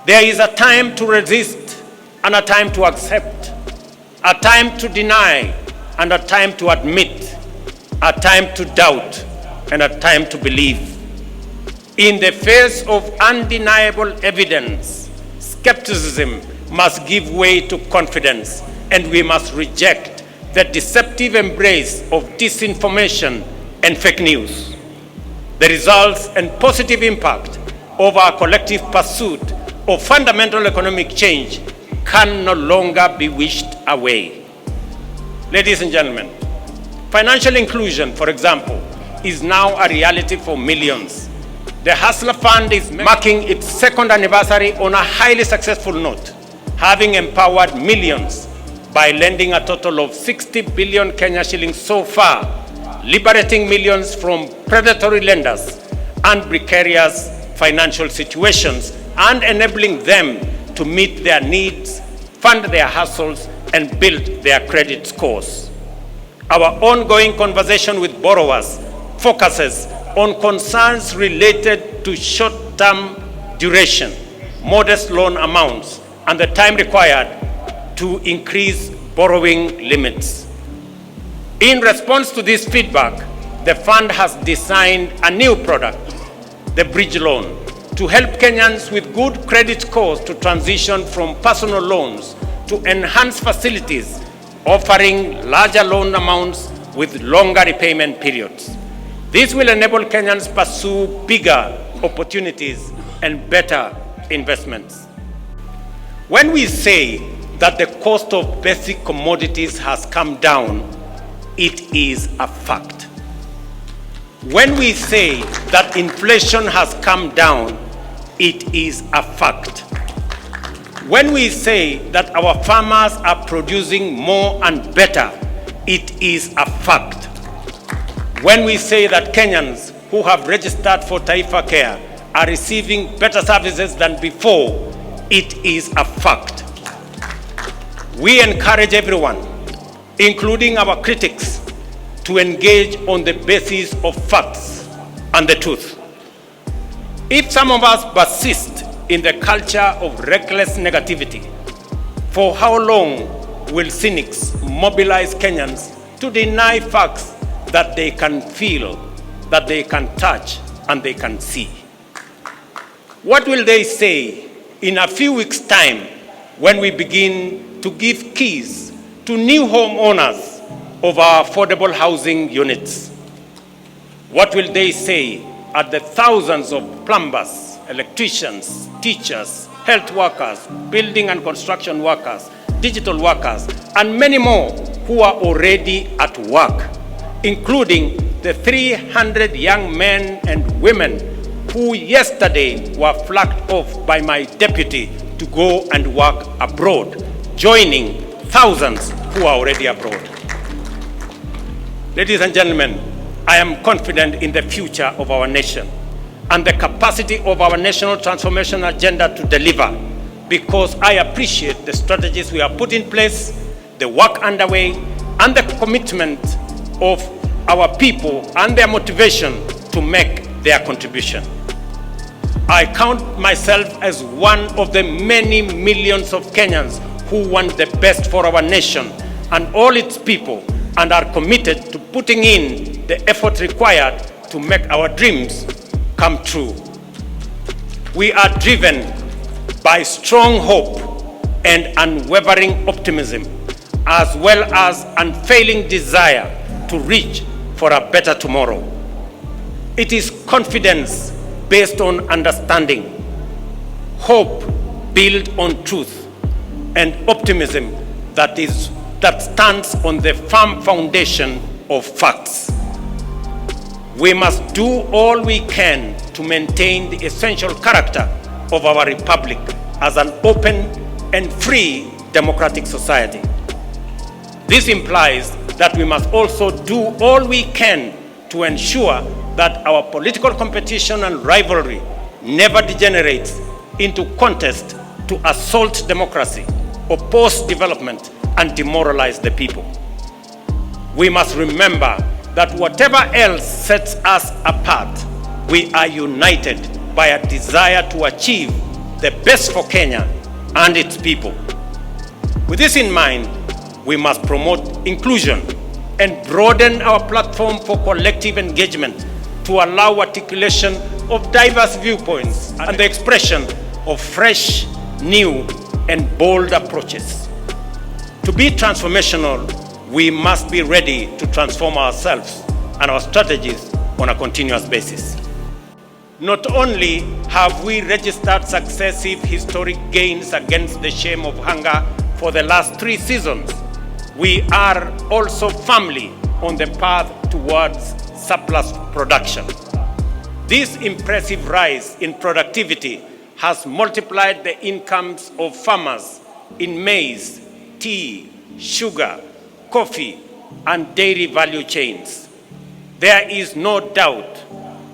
There is a time to resist and a time to accept, a time to deny and a time to admit, a time to doubt and a time to believe. In the face of undeniable evidence, skepticism must give way to confidence, and we must reject the deceptive embrace of disinformation and fake news. The results and positive impact of our collective pursuit of fundamental economic change can no longer be wished away. Ladies and gentlemen, financial inclusion, for example, is now a reality for millions. The Hustler Fund is marking its second anniversary on a highly successful note, having empowered millions by lending a total of 60 billion Kenya shillings so far, liberating millions from predatory lenders and precarious financial situations, and enabling them to meet their needs, fund their hustles, and build their credit scores. Our ongoing conversation with borrowers focuses on concerns related to short-term duration, modest loan amounts, and the time required to increase borrowing limits. In response to this feedback, the fund has designed a new product, the bridge loan, to help Kenyans with good credit scores to transition from personal loans to enhanced facilities offering larger loan amounts with longer repayment periods. This will enable Kenyans pursue bigger opportunities and better investments. When we say that the cost of basic commodities has come down, it is a fact. When we say that inflation has come down, it is a fact. When we say that our farmers are producing more and better, it is a fact. When we say that Kenyans who have registered for Taifa Care are receiving better services than before, it is a fact. We encourage everyone, including our critics, to engage on the basis of facts and the truth. If some of us persist in the culture of reckless negativity, for how long will cynics mobilize Kenyans to deny facts that they can feel, that they can touch, and they can see? What will they say in a few weeks' time when we begin to give keys to new homeowners of our affordable housing units? What will they say at the thousands of plumbers, electricians, teachers, health workers, building and construction workers, digital workers, and many more who are already at work, including the 300 young men and women who yesterday were flagged off by my deputy to go and work abroad, joining thousands who are already abroad. Ladies and gentlemen, I am confident in the future of our nation and the capacity of our national transformation agenda to deliver, because I appreciate the strategies we have put in place, the work underway, and the commitment of our people and their motivation to make their contribution. I count myself as one of the many millions of Kenyans who want the best for our nation and all its people, and are committed to putting in the effort required to make our dreams come true. We are driven by strong hope and unwavering optimism, as well as unfailing desire to reach for a better tomorrow. It is confidence based on understanding, hope built on truth, and optimism that stands on the firm foundation of facts. We must do all we can to maintain the essential character of our republic as an open and free democratic society. This implies that we must also do all we can to ensure that our political competition and rivalry never degenerates into contest to assault democracy, oppose development, and demoralize the people. We must remember that whatever else sets us apart, we are united by a desire to achieve the best for Kenya and its people. With this in mind, we must promote inclusion and broaden our platform for collective engagement to allow articulation of diverse viewpoints and the expression of fresh, new, and bold approaches. To be transformational, we must be ready to transform ourselves and our strategies on a continuous basis. Not only have we registered successive historic gains against the shame of hunger for the last 3 seasons, we are also firmly on the path towards surplus production. This impressive rise in productivity has multiplied the incomes of farmers in maize, tea, sugar, coffee, and dairy value chains. There is no doubt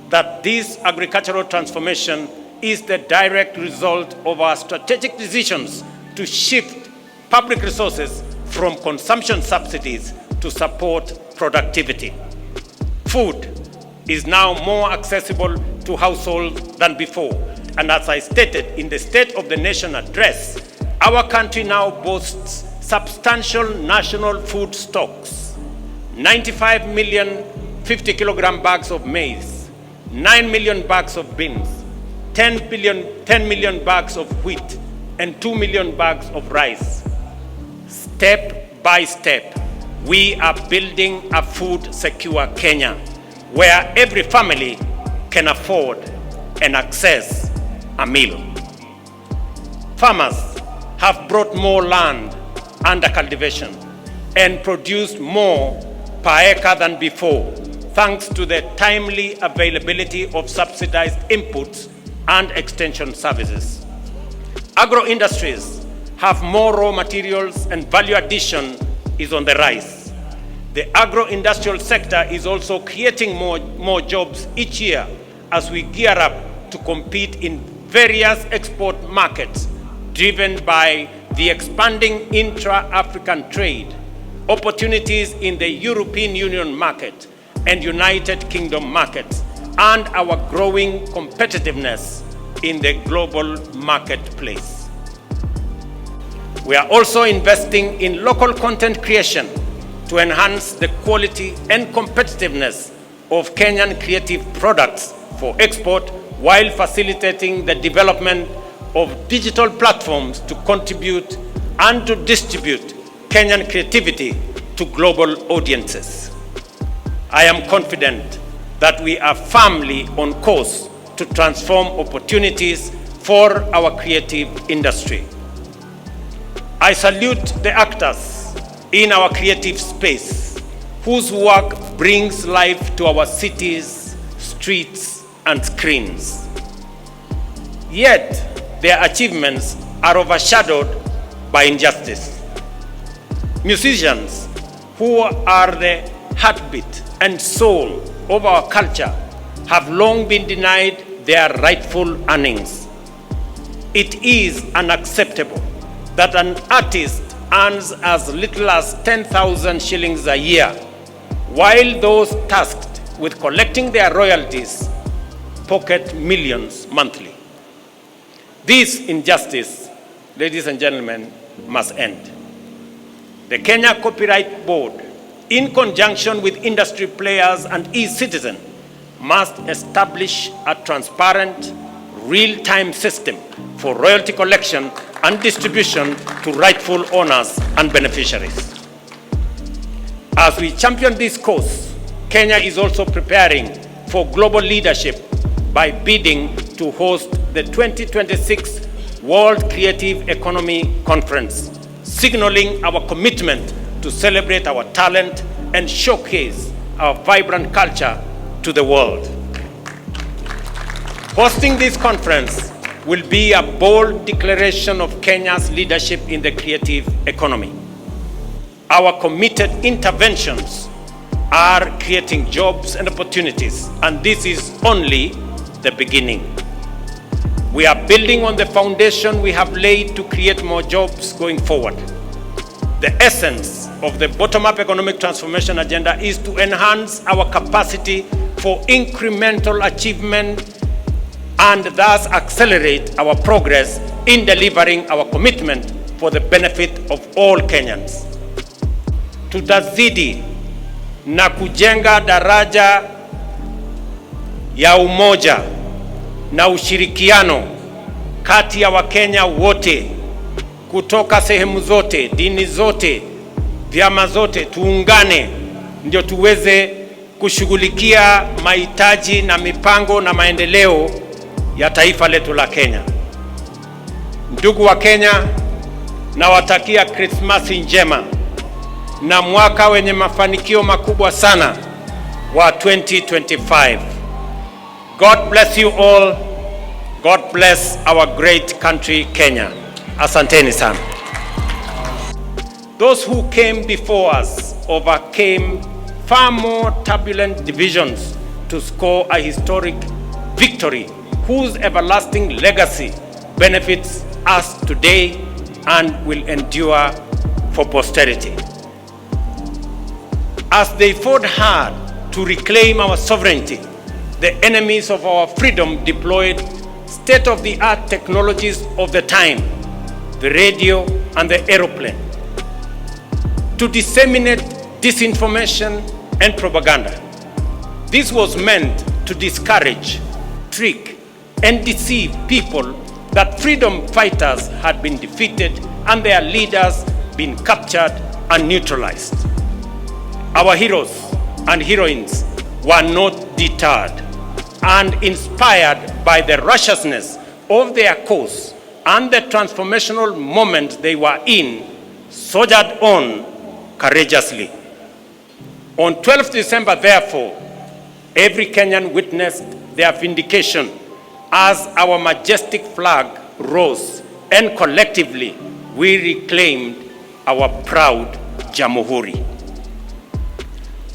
that this agricultural transformation is the direct result of our strategic decisions to shift public resources from consumption subsidies to support productivity. Food is now more accessible to households than before, and as I stated in the State of the Nation address, our country now boasts substantial national food stocks: 95 million 50-kilogram bags of maize, 9 million bags of beans, 10 million bags of wheat, and 2 million bags of rice. Step by step, we are building a food-secure Kenya, where every family can afford and access a meal. Farmers have brought more land under cultivation and produced more per acre than before, thanks to the timely availability of subsidized inputs and extension services. Agro-industries have more raw materials and value addition is on the rise. The agro-industrial sector is also creating more jobs each year as we gear up to compete in various export markets driven by the expanding intra-African trade, opportunities in the European Union market and United Kingdom markets, and our growing competitiveness in the global marketplace. We are also investing in local content creation to enhance the quality and competitiveness of Kenyan creative products for export, while facilitating the development of digital platforms to contribute and to distribute Kenyan creativity to global audiences. I am confident that we are firmly on course to transform opportunities for our creative industry. I salute the actors in our creative space whose work brings life to our cities, streets, and screens. Yet, their achievements are overshadowed by injustice. Musicians, who are the heartbeat and soul of our culture, have long been denied their rightful earnings. It is unacceptable that an artist earns as little as 10,000 shillings a year, while those tasked with collecting their royalties pocket millions monthly. This injustice, ladies and gentlemen, must end. The Kenya Copyright Board, in conjunction with industry players and e-citizen, must establish a transparent, real-time system for royalty collection and distribution to rightful owners and beneficiaries. As we champion this cause, Kenya is also preparing for global leadership by bidding to host the 2026 World Creative Economy Conference, signaling our commitment to celebrate our talent and showcase our vibrant culture to the world. Hosting this conference will be a bold declaration of Kenya's leadership in the creative economy. Our committed interventions are creating jobs and opportunities, and this is only the beginning. We are building on the foundation we have laid to create more jobs going forward. The essence of the bottom-up economic transformation agenda is to enhance our capacity for incremental achievement and thus accelerate our progress in delivering our commitment for the benefit of all Kenyans. Tutazidi na kujenga daraja ya umoja na ushirikiano kati ya Wakenya wote kutoka sehemu zote, dini zote, vyama zote. Tuungane ndio tuweze kushughulikia mahitaji na mipango na maendeleo ya taifa letu la Kenya. Ndugu wa Kenya, nawatakia Krismasi njema na mwaka wenye mafanikio makubwa sana wa 2025. God bless you all. God bless our great country Kenya. Asanteni sana. Those who came before us overcame far more turbulent divisions to score a historic victory whose everlasting legacy benefits us today and will endure for posterity. As they fought hard to reclaim our sovereignty, the enemies of our freedom deployed state-of-the-art technologies of the time, the radio and the aeroplane, to disseminate disinformation and propaganda. This was meant to discourage, trick, and deceive people that freedom fighters had been defeated and their leaders been captured and neutralized. Our heroes and heroines were not deterred and inspired by the righteousness of their cause and the transformational moment they were in, soldiered on courageously. On 12th December, therefore, every Kenyan witnessed their vindication as our majestic flag rose and collectively we reclaimed our proud Jamhuri.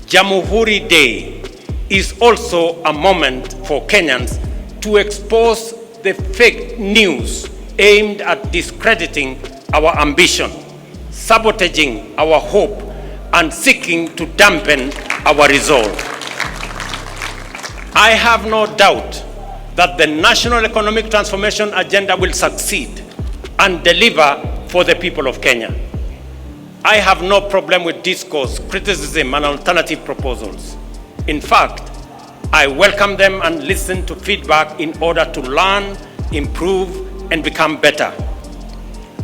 Jamhuri Day is also a moment for Kenyans to expose the fake news aimed at discrediting our ambition, sabotaging our hope, and seeking to dampen our resolve. I have no doubt that the national economic transformation agenda will succeed and deliver for the people of Kenya. I have no problem with discourse, criticism, and alternative proposals. In fact, I welcome them and listen to feedback in order to learn, improve, and become better.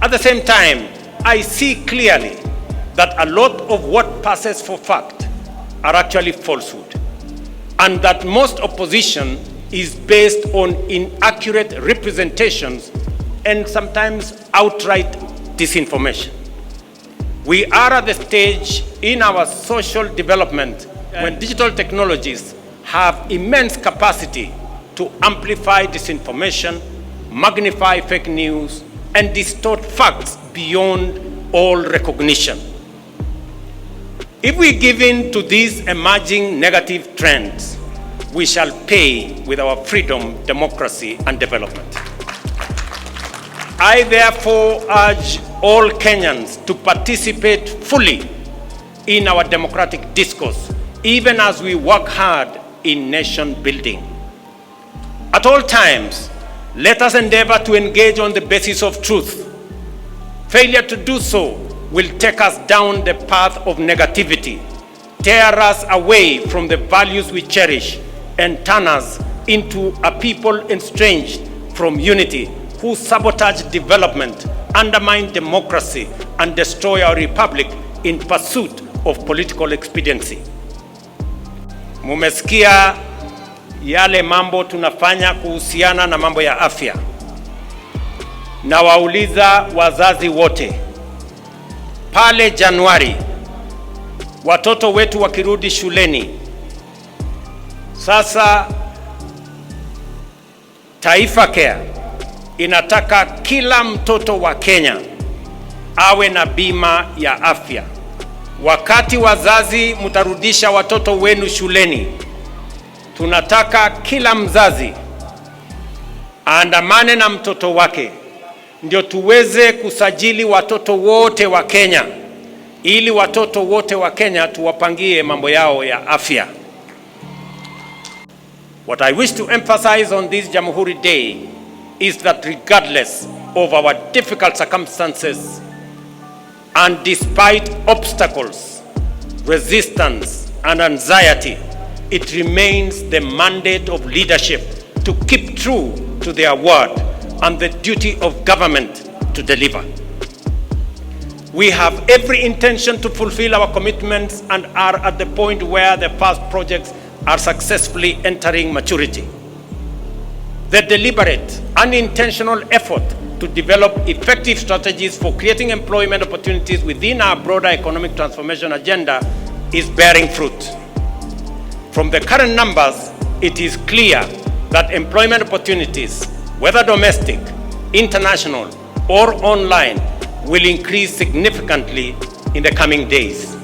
At the same time, I see clearly that a lot of what passes for fact are actually falsehood, and that most opposition is based on inaccurate representations and sometimes outright disinformation. We are at the stage in our social development when digital technologies have immense capacity to amplify disinformation, magnify fake news, and distort facts beyond all recognition. If we give in to these emerging negative trends, we shall pay with our freedom, democracy, and development. I therefore urge all Kenyans to participate fully in our democratic discourse, even as we work hard in nation building. At all times, let us endeavor to engage on the basis of truth. Failure to do so will take us down the path of negativity, tear us away from the values we cherish, and turn us into a people estranged from unity, who sabotage development, undermine democracy, and destroy our republic in pursuit of political expediency. Mumesikia yale mambo tunafanya kuhusiana na mambo ya afya. Na wauliza wazazi wote, pale Januari watoto wetu wakirudi shuleni, sasa Taifa Care inataka kila mtoto wa Kenya awe na bima ya afya. Wakati wazazi mtarudisha watoto wenu shuleni, tunataka kila mzazi aandamane na mtoto wake ndio tuweze kusajili watoto wote wa Kenya, ili watoto wote wa Kenya tuwapangie mambo yao ya afya. What I wish to emphasize on this Jamhuri Day is that regardless of our difficult circumstances and despite obstacles, resistance, and anxiety, it remains the mandate of leadership to keep true to their word and the duty of government to deliver. We have every intention to fulfill our commitments and are at the point where the first projects are successfully entering maturity. The deliberate and intentional effort to develop effective strategies for creating employment opportunities within our broader economic transformation agenda is bearing fruit. From the current numbers, it is clear that employment opportunities, whether domestic, international, or online, will increase significantly in the coming days.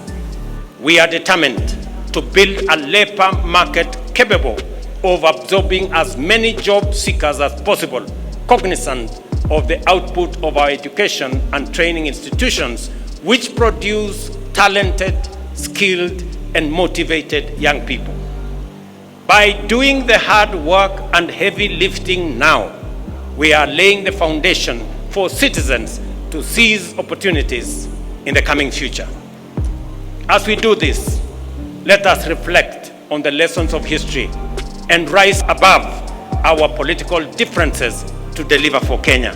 We are determined to build a labor market capable of absorbing as many job seekers as possible, cognizant of the output of our education and training institutions, which produce talented, skilled, and motivated young people. By doing the hard work and heavy lifting now, we are laying the foundation for citizens to seize opportunities in the coming future. As we do this, let us reflect on the lessons of history and rise above our political differences to deliver for Kenya.